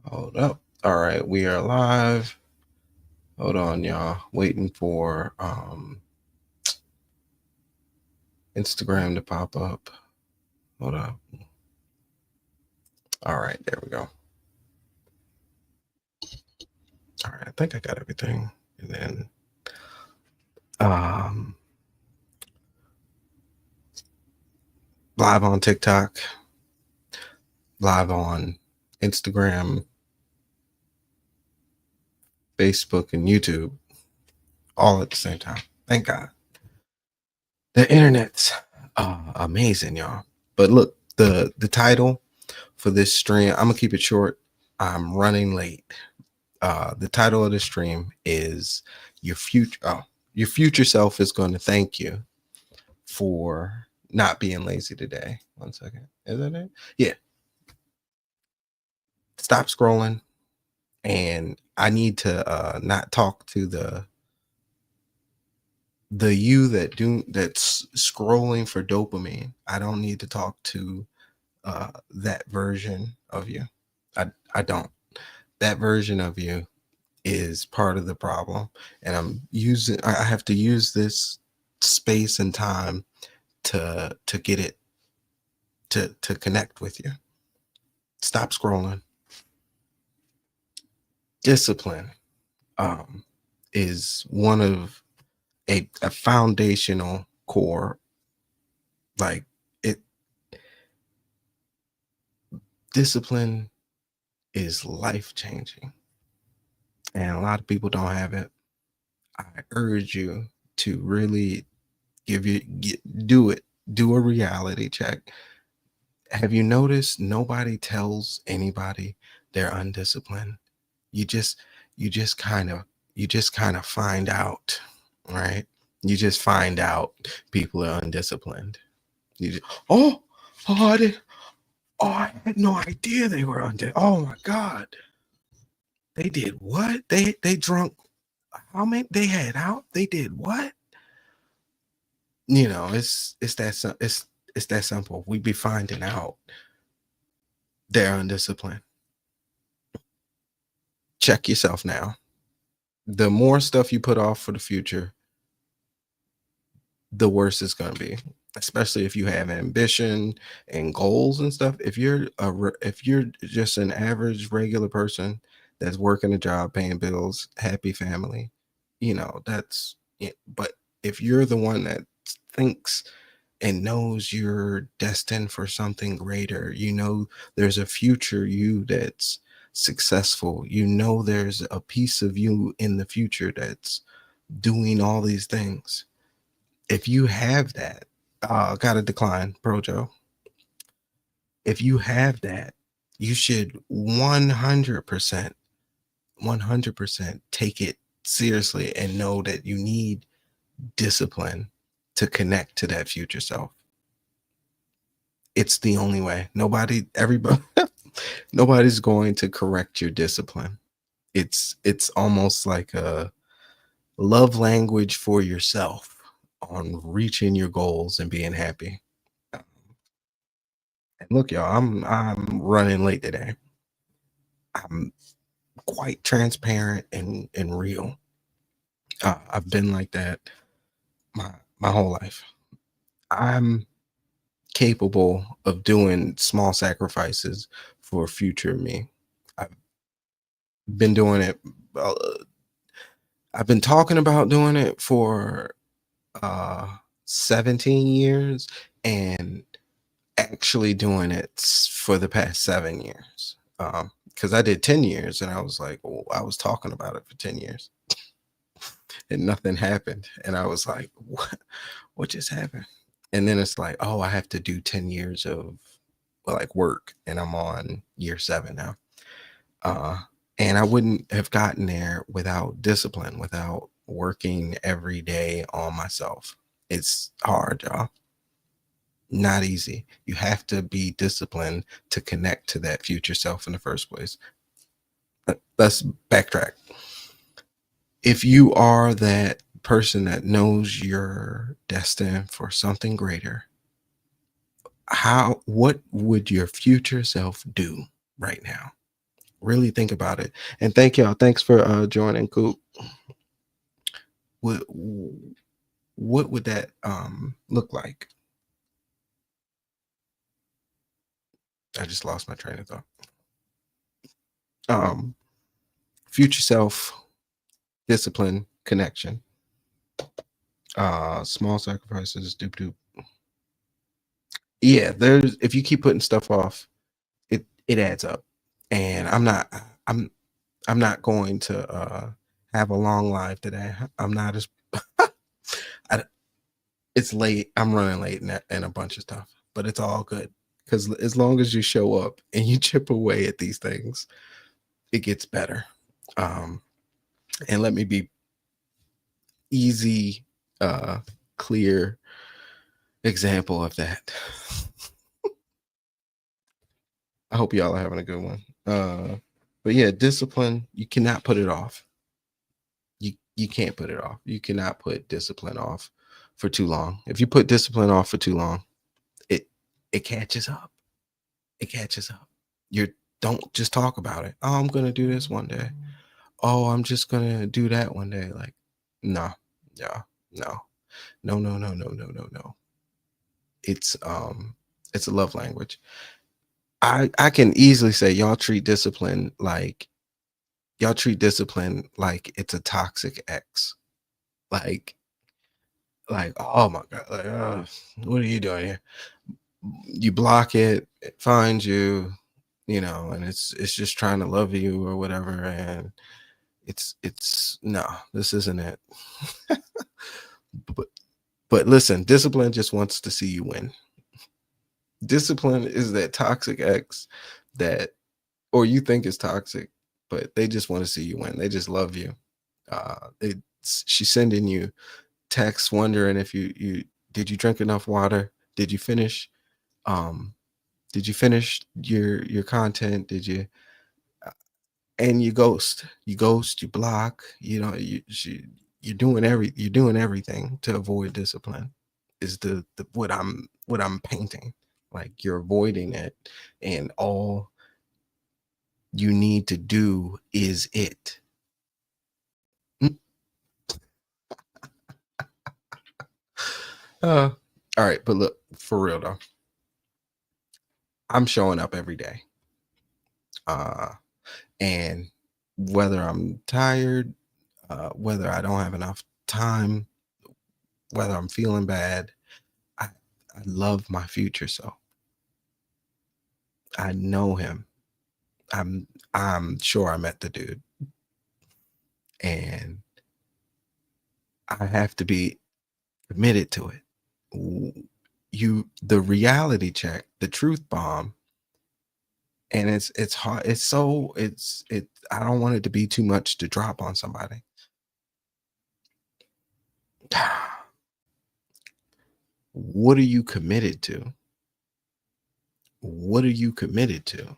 Hold up. All right, we are live. Hold on, y'all. Waiting for Instagram to pop up. Hold up. All right, there we go. All right, I think I got everything. And then live on TikTok, live on Instagram, Facebook, and YouTube, all at the same time. Thank God. The internet's amazing, y'all. But look, the title for this stream, I'm gonna keep it short. I'm running late. The title of the stream is your future self is going to thank you for not being lazy today. 1 second. Is that it? Yeah. Stop scrolling. And I need to not talk to the you that's scrolling for dopamine. I don't need to talk to that version of you. I don't. That version of you is part of the problem, and I have to use this space and time to get it to connect with you. Stop scrolling. Discipline is one of a foundational core. Like it Discipline is life changing, and a lot of people don't have it. I urge you to really do it. Do a reality check. Have you noticed nobody tells anybody they're undisciplined? You just you just kind of find out, right? You just find out people are undisciplined. You just, oh, oh, I had no idea they were undisciplined. Oh my God. They did what? They drunk how many they had out? They did what? It's that simple. We be finding out they're undisciplined. Check yourself now. The more stuff you put off for the future, the worse it's going to be, especially if you have ambition and goals and stuff. If you're just an average regular person that's working a job, paying bills, happy family, that's it. But if you're the one that thinks and knows you're destined for something greater, there's a future you that's successful, there's a piece of you in the future that's doing all these things. If you have that, gotta decline, Projo. If you have that, you should 100%, 100% take it seriously and know that you need discipline to connect to that future self. It's the only way. Nobody's going to correct your discipline. It's almost like a love language for yourself on reaching your goals and being happy. Look, y'all, I'm running late today. I'm quite transparent and real. I've been like that my whole life. I'm capable of doing small sacrifices for future me. I've been doing it. Uh, I've been talking about doing it for 17 years and actually doing it for the past 7 years. Because I did 10 years and I was like, well, I was talking about it for 10 years and nothing happened. And I was like, what just happened? And then it's like, oh, I have to do 10 years of like work, and I'm on year 7 now. And I wouldn't have gotten there without discipline, without working every day on myself. It's hard, y'all. Not easy. You have to be disciplined to connect to that future self in the first place. Let's backtrack. If you are that person that knows you're destined for something greater, what would your future self do right now? Really think about it. And thank y'all. Thanks for joining, Coop. What what would that look like? I just lost my train of thought. Um, future self, discipline, connection, small sacrifices, doop doop. Yeah, there's if you keep putting stuff off, it adds up. And I'm I'm not going to have a long life today. I'm not as I, it's late. I'm running late and a bunch of stuff, but it's all good because as long as you show up and you chip away at these things, it gets better. Um, and let me be easy, uh, clear example of that. I hope y'all are having a good one. But yeah, discipline, you cannot put it off. You can't put it off. You cannot put discipline off for too long. If you put discipline off for too long, it it catches up. It catches up. You don't just talk about it. Oh, I'm gonna do this one day. Oh, I'm just gonna do that one day. Like, no, no, no, no, no, no, no, no, no, no. It's it's a love language. I can easily say y'all treat discipline like it's a toxic ex. Like oh my god, like what are you doing here? You block it, it finds you, and it's just trying to love you or whatever, and it's no, this isn't it. but but listen, discipline just wants to see you win. Discipline is that toxic ex that, or you think is toxic, but they just want to see you win. They just love you. She's sending you texts wondering if you did you drink enough water? Did you finish? Um, did you finish your content? Did you? And you block. You're doing everything to avoid discipline. Is the what I'm painting. Like you're avoiding it, and all you need to do is it. Mm. Uh, all right, but look, for real though, I'm showing up every day. Uh, and whether I'm tired, whether I don't have enough time, whether I'm feeling bad, I, I love my future self. I know him. I'm sure I met the dude, and I have to be committed to it. The reality check, the truth bomb, and it's hard. It's I don't want it to be too much to drop on somebody. What are you committed to? What are you committed to?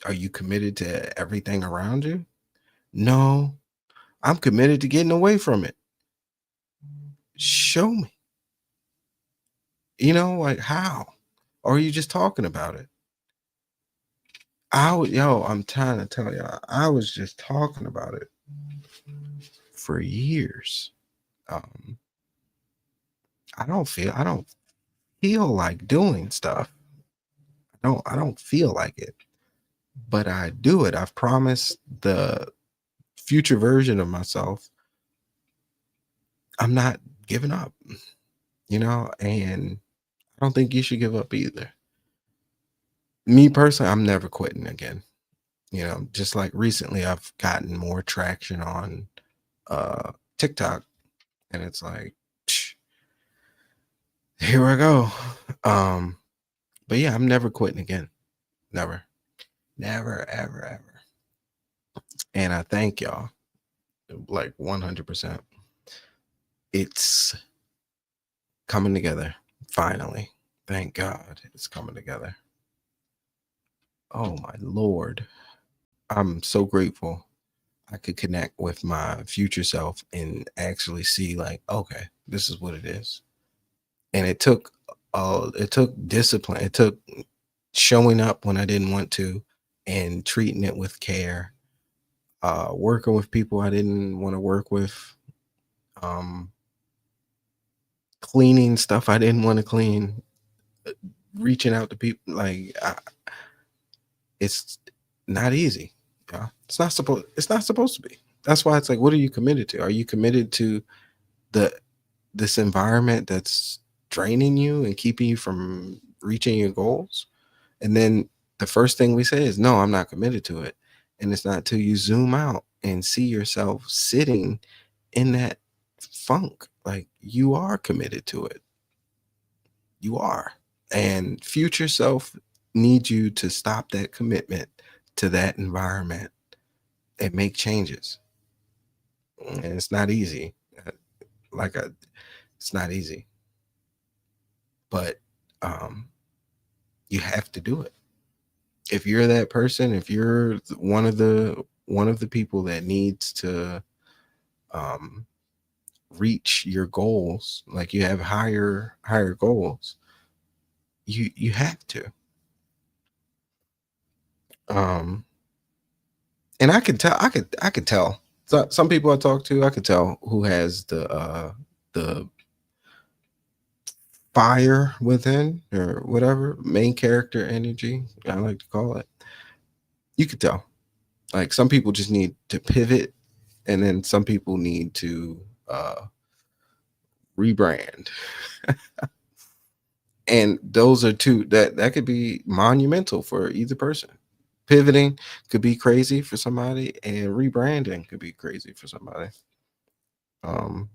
Are you committed to everything around you? No, I'm committed to getting away from it. Show me. Like how? Or are you just talking about it? I'm trying to tell you, I was just talking about it for years. Um, I don't feel like doing stuff. I don't feel like it, but I do it. I've promised the future version of myself I'm not giving up, and I don't think you should give up either. Me personally, I'm never quitting again. Just like recently I've gotten more traction on TikTok, and it's like here I go. Um, but yeah, I'm never quitting again. Never. Never, ever, ever. And I thank y'all like 100%. It's coming together finally. Thank God it's coming together. Oh my Lord. I'm so grateful I could connect with my future self and actually see, like, okay, this is what it is. And it took it took discipline. It took showing up when I didn't want to and treating it with care, working with people I didn't want to work with, um, cleaning stuff I didn't want to clean, reaching out to people. It's not easy. Yeah, It's not supposed to be. That's why it's like, what are you committed to? Are you committed to the this environment that's draining you and keeping you from reaching your goals? And then the first thing we say is, no, I'm not committed to it. And it's not till you zoom out and see yourself sitting in that funk. Like, you are committed to it. You are. And future self needs you to stop that commitment to that environment and make changes. And it's not easy. Uh, Like, it's not easy, but um, you have to do it. If you're that person, if you're one of the people that needs to um, reach your goals, like you have higher goals, you have to. Um, and I could tell. So some people I talk to, I could tell who has the fire within, or whatever, main character energy, I like to call it. You could tell. Like, some people just need to pivot, and then some people need to rebrand. And those are two that could be monumental for either person. Pivoting could be crazy for somebody, and rebranding could be crazy for somebody. Um,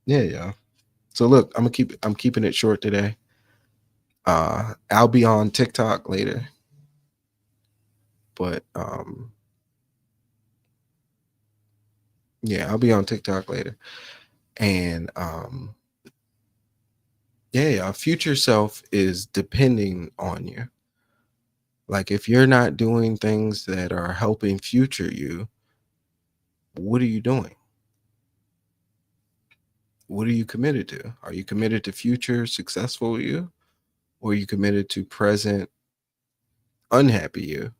yeah, yeah. So look, I'm keeping it short today. I'll be on TikTok later, but yeah, I'll be on TikTok later. And yeah, yeah, future self is depending on you. Like, if you're not doing things that are helping future you, what are you doing? What are you committed to? Are you committed to future successful you? Or are you committed to present unhappy you?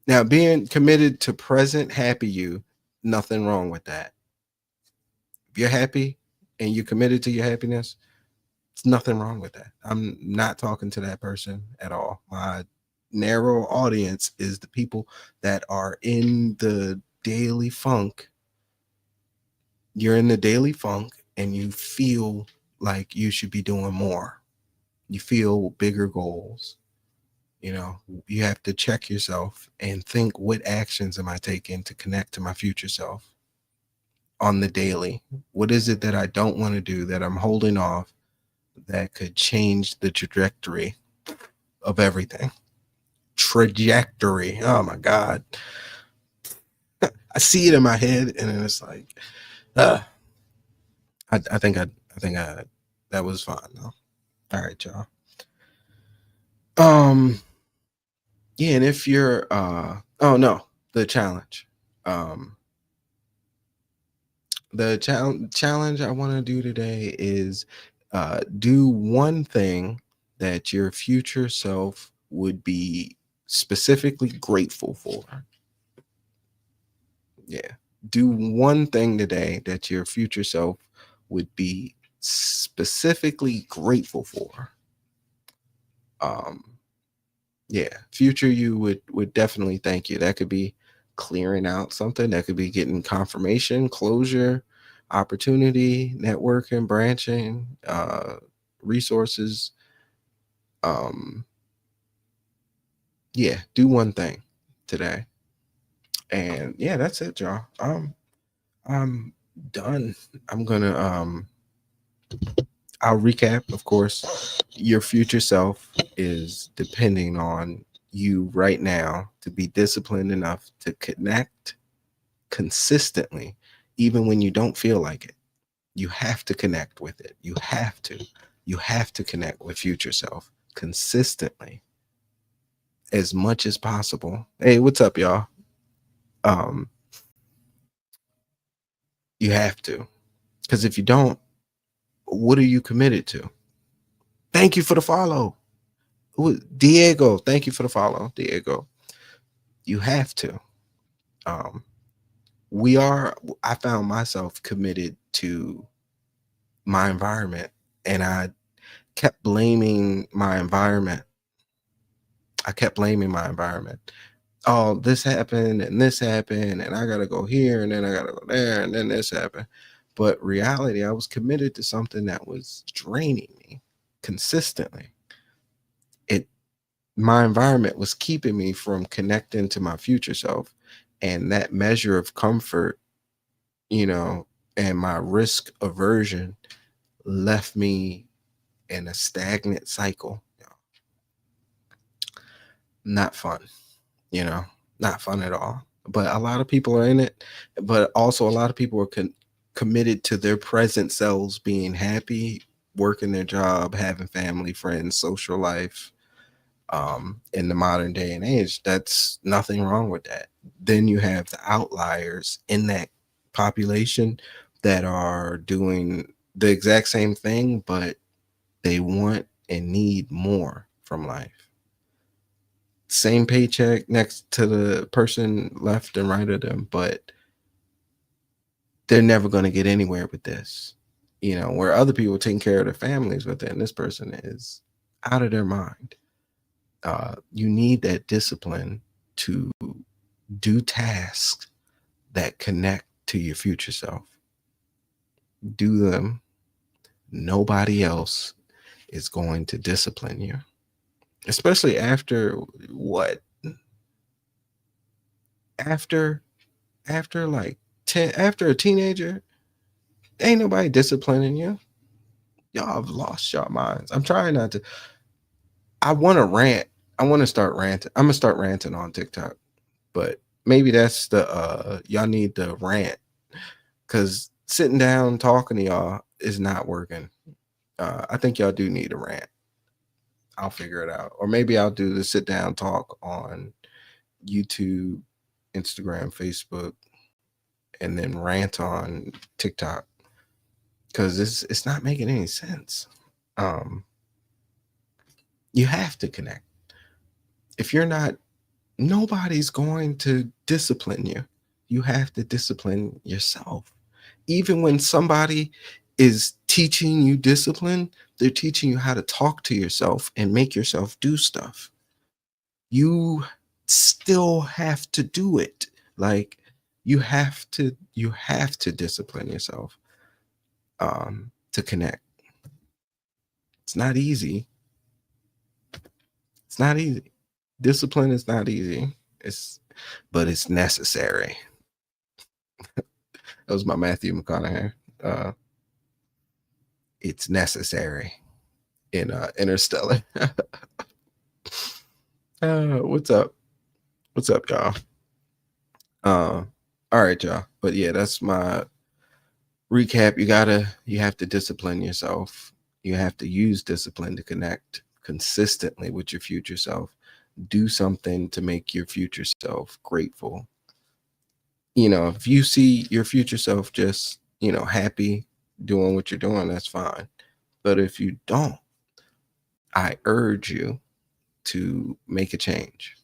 Now, being committed to present happy you, nothing wrong with that. If you're happy and you're committed to your happiness, it's nothing wrong with that. I'm not talking to that person at all. My narrow audience is the people that are in the daily funk. You're in the daily funk and you feel like you should be doing more. You feel bigger goals. You know, you have to check yourself and think, what actions am I taking to connect to my future self on the daily? What is it that I don't want to do, that I'm holding off, that could change the trajectory of everything? Trajectory. Oh my God. I see it in my head, and then it's like, uh, I think that was fine though. All right, y'all. Um, yeah, and if you're oh no, the challenge. Um the challenge I want to do today is do one thing that your future self would be specifically grateful for. Yeah. Do one thing today that your future self would be specifically grateful for. Um yeah, future you would definitely thank you. That could be clearing out something, that could be getting confirmation, closure, opportunity, networking, branching, resources. Um yeah, do one thing today. And yeah, that's it, y'all. I'm done. I'm gonna I'll recap, of course. Your future self is depending on you right now to be disciplined enough to connect consistently, even when you don't feel like it. You have to connect with it. You have to. You have to connect with future self consistently, as much as possible. Hey, what's up, y'all? Um, you have to. Because if you don't, What are you committed to? Thank you for the follow. Diego, thank you for the follow. Diego, you have to. Um, I found myself committed to my environment, and I kept blaming my environment. I kept blaming my environment. Oh, this happened and this happened, and I gotta go here and then I gotta go there, and then this happened. But reality, I was committed to something that was draining me consistently. It My environment was keeping me from connecting to my future self, and that measure of comfort, you know, and my risk aversion left me in a stagnant cycle. Not fun, you know, not fun at all. But a lot of people are in it, but also a lot of people are committed to their present selves being happy, working their job, having family, friends, social life. In the modern day and age, that's nothing wrong with that. Then you have the outliers in that population that are doing the exact same thing, but they want and need more from life. Same paycheck next to the person left and right of them, but they're never going to get anywhere with this. You know, where other people are taking care of their families with it, and this person is out of their mind. You need that discipline to do tasks that connect to your future self. Do them. Nobody else is going to discipline you, especially after what? After like 10, after a teenager, ain't nobody disciplining you. Y'all have lost y'all minds. I'm trying not to. I want to rant. I want to start ranting. I'm gonna start ranting on TikTok, but maybe that's the y'all need to rant, because sitting down talking to y'all is not working. I think y'all do need a rant. I'll figure it out, or maybe I'll do the sit down talk on YouTube, Instagram, Facebook, and then rant on TikTok, because it's not making any sense. You have to connect. If you're not, nobody's going to discipline you. You have to discipline yourself. Even when somebody is teaching you discipline, they're teaching you how to talk to yourself and make yourself do stuff. You still have to do it. Like, you have to discipline yourself to connect. It's not easy. It's not easy. Discipline is not easy. But it's necessary. That was my Matthew McConaughey. It's necessary in Interstellar. What's up? What's up, y'all? All right, y'all. But yeah, that's my recap. You have to discipline yourself. You have to use discipline to connect consistently with your future self. Do something to make your future self grateful. You know, if you see your future self just, happy doing what you're doing, that's fine. But if you don't, I urge you to make a change.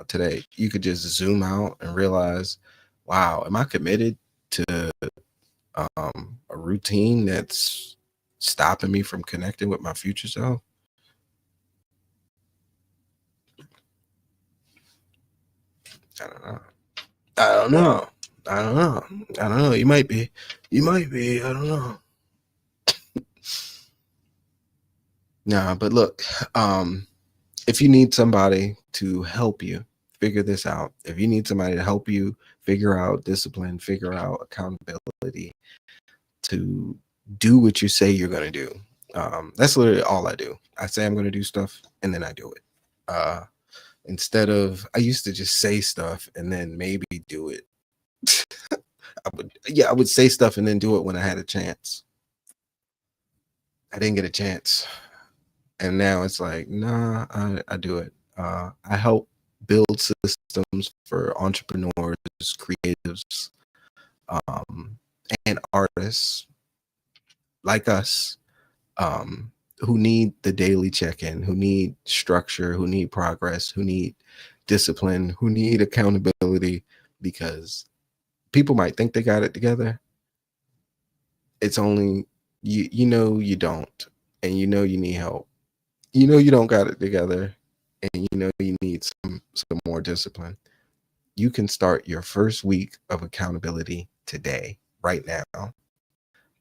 Today, you could just zoom out and realize, wow, am I committed to a routine that's stopping me from connecting with my future self? I don't know. I don't know. I don't know. I don't know. You might be. You might be. I don't know. Nah, but look, if you need somebody to help you figure this out, if you need somebody to help you figure out discipline, figure out accountability, to do what you say you're going to do, that's literally all I do. I say I'm going to do stuff and then I do it. Instead of, I used to just say stuff and then maybe do it. I would say stuff and then do it when I had a chance. I didn't get a chance. And now it's like, nah, I do it. I help build systems for entrepreneurs, creatives, and artists like us, who need the daily check-in, who need structure, who need progress, who need discipline, who need accountability, because people might think they got it together. It's only you don't, and you need help. You don't got it together, and you need some more discipline. You can start your first week of accountability today, right now.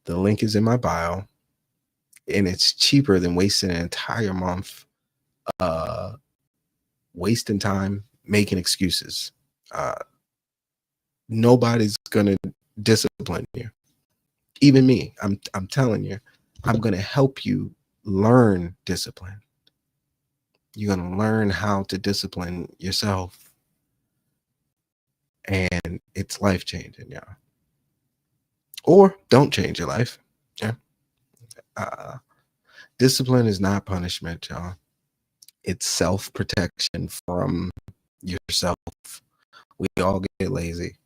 The link is in my bio, and it's cheaper than wasting an entire month wasting time making excuses. Nobody's gonna discipline you. Even me. I'm telling you, I'm gonna help you learn discipline. You're gonna learn how to discipline yourself, and it's life changing, y'all. Or don't change your life. Yeah. Discipline is not punishment, y'all. It's self protection from yourself. We all get lazy.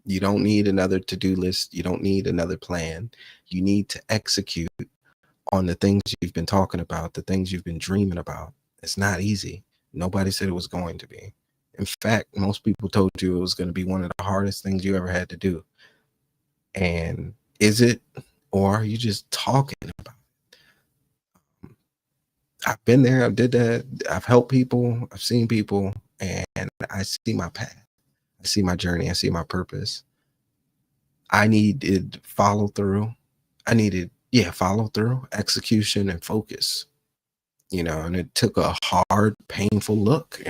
You don't need another to-do list. You don't need another plan. You need to execute on the things you've been talking about, the things you've been dreaming about. It's not easy. Nobody said it was going to be. In fact, most people told you it was going to be one of the hardest things you ever had to do. And is it, or are you just talking about it? I've been there. I did that. I've helped people. I've seen people, and I see my path. I see my journey. I see my purpose. I needed follow through. I needed, follow through, execution, and focus. And it took a hard, painful look.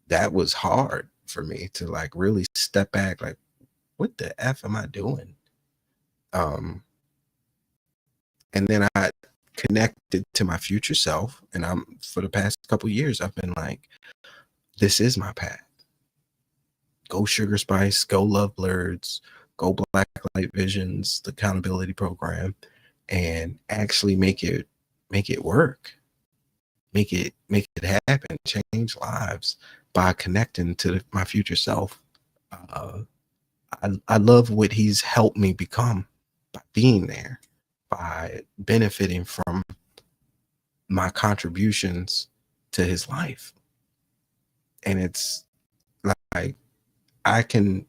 That was hard for me to like really step back. Like, what the F am I doing? And then I connected to my future self, and for the past couple years, I've been like, this is my path. Go Sugar Spice, go Love Blurs, go Black Light Visions, the accountability program, and actually make it work. Make it happen, change lives by connecting to my future self. I love what he's helped me become by being there, by benefiting from my contributions to his life. And it's like, I can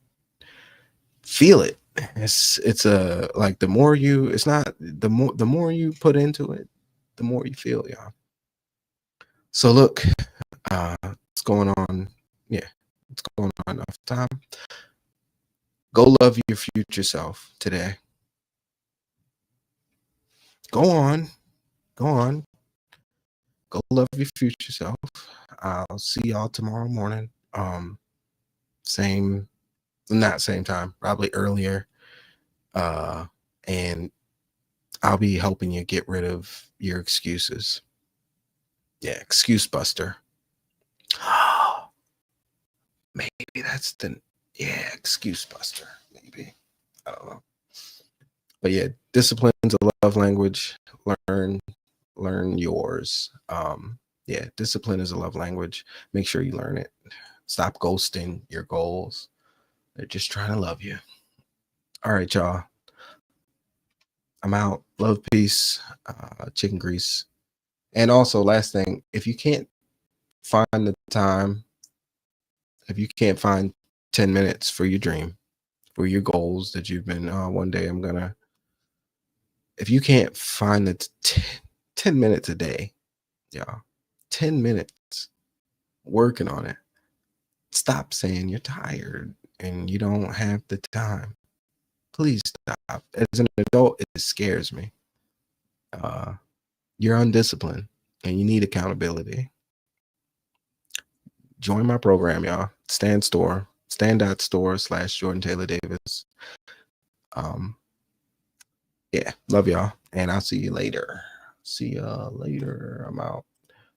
feel it. It's a like the more you put into it, the more you feel, y'all. So look, what's going on? Yeah, what's going on enough time? Go love your future self today. Go on. Go love your future self. I'll see y'all tomorrow morning. Not same time, probably earlier. And I'll be helping you get rid of your excuses. Yeah, excuse buster. Maybe that's excuse buster. Maybe. I don't know. But yeah, discipline's a love language. Learn yours. Discipline is a love language. Make sure you learn it. Stop ghosting your goals. They're just trying to love you. All right, y'all. I'm out. Love, peace, chicken grease. And also, last thing, if you can't find the time, if you can't find 10 minutes for your dream, for your goals that you've been, one day if you can't find the 10 minutes a day, y'all, 10 minutes working on it, stop saying you're tired and you don't have the time. Please stop. As an adult, it scares me. You're undisciplined and you need accountability. Join my program, y'all. stand.store/Jordan Taylor Davis. Love y'all, and I'll see you later. I'm out.